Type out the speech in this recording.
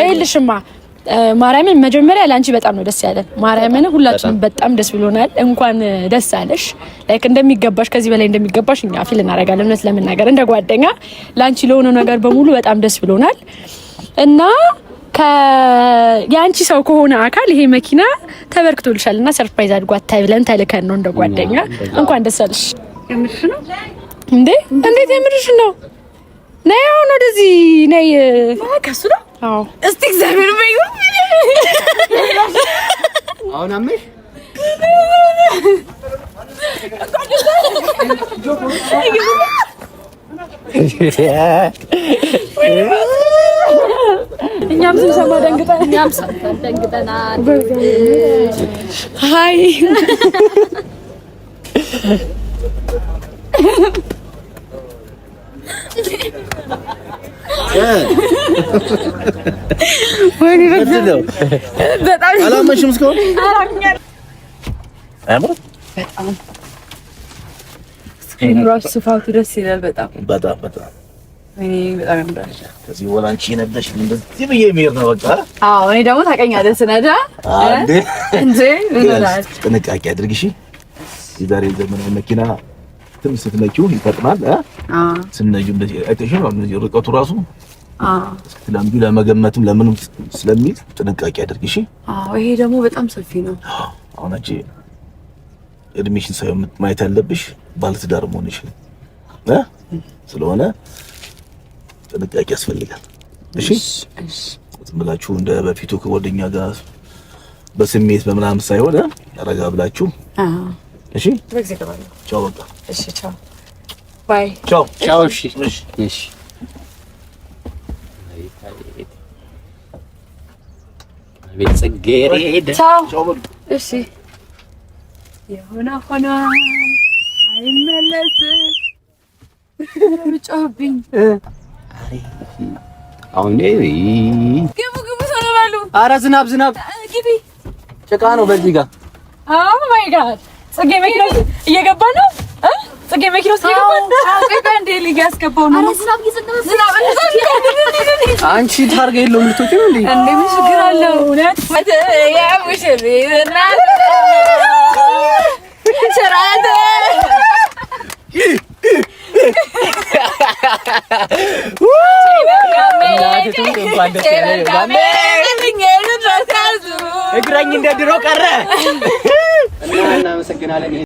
አይልሽማ ማርያምን መጀመሪያ ላንቺ በጣም ነው ደስ ያለን። ማርያምን ሁላችንም በጣም ደስ ብሎናል። እንኳን ደስ አለሽ። ላይክ እንደሚገባሽ ከዚህ በላይ እንደሚገባሽ እኛ ፊል እናደርጋለን። እውነት ለመናገር እንደ ጓደኛ ላንቺ ለሆነ ነገር በሙሉ በጣም ደስ ብሎናል እና ያንቺ ሰው ከሆነ አካል ይሄ መኪና ተበርክቶልሻልና ሰርፕራይዝ አድርጓት ብለን ተልከን ነው እንደ ጓደኛ። እንኳን ደስ አለሽ። የምርሽ ነው እንዴ? እንዴት የምርሽ ነው? ነይ አሁን ወደዚህ ነይ። ከሱ ነው? አዎ። እስቲ እግዚአብሔር በይው። አሁን አመሽ እኛም ስንሰማ ደንግጠናል። ሃይ ወይኔ በጣም አላመሽም እስካሁን ራሱ ስፋቱ ደስ ይላል። በጣም እኔ በጣም ያምራል። ከዚህ በኋላ አንቺ ነደሽ እንደዚህ ብዬ የሚሄድ ነው በቃ። አዎ እኔ ደግሞ ታውቀኛለህ ስነዳ እንዴ ጥንቃቄ አድርጊ እሺ። የዛሬ ዘመናዊ መኪና ትንሽ ስትነኪው ይፈጥናል። ስነጁ እንደዚህ አይተሽ ነው እንደዚህ ርቀቱ ራሱ ስለምዱ ለመገመትም ለምንም ስለሚል ጥንቃቄ አድርጊ እሺ። ይሄ ደግሞ በጣም ሰፊ ነው። አሁን አንቺ እድሜሽን ሳይሆን ማየት ያለብሽ ባለትዳር መሆንሽ ስለሆነ ጥንቃቄ ያስፈልጋል። እሺ ዝም ብላችሁ እንደ በፊቱ ከጓደኛ ጋር በስሜት በምናምን ሳይሆን ረጋ ብላችሁ እሺ። ቻው በቃ እሺ። ቻው ባይ። ቻው ቻው። እሺ እሺ። ቤት ጽጌረዳ ቻው። እሺ የሆነ ሆነ አይመለስም። ሩጫብኝ አሁን ግቡ ሰለባሉ። ኧረ ዝናብ ግቢ። ጭቃ ነው በዚህ ጋር። ኦ ማይ ጋድ ጽጌ መኪና እየገባ ነው። ጽጌ መኪና እየገባ ነው። ጽጌ እንደ ሊግ ያስገባው ነው። ዝናብ አንቺ ታርጋ የለውም ልትወጪው እንዴ? እንዴ ምን ችግር አለው? እውነት ያውሽልኝ እና ቸራተ እግራኝ እንደ ድሮ ቀረ እና እናመሰግናለን።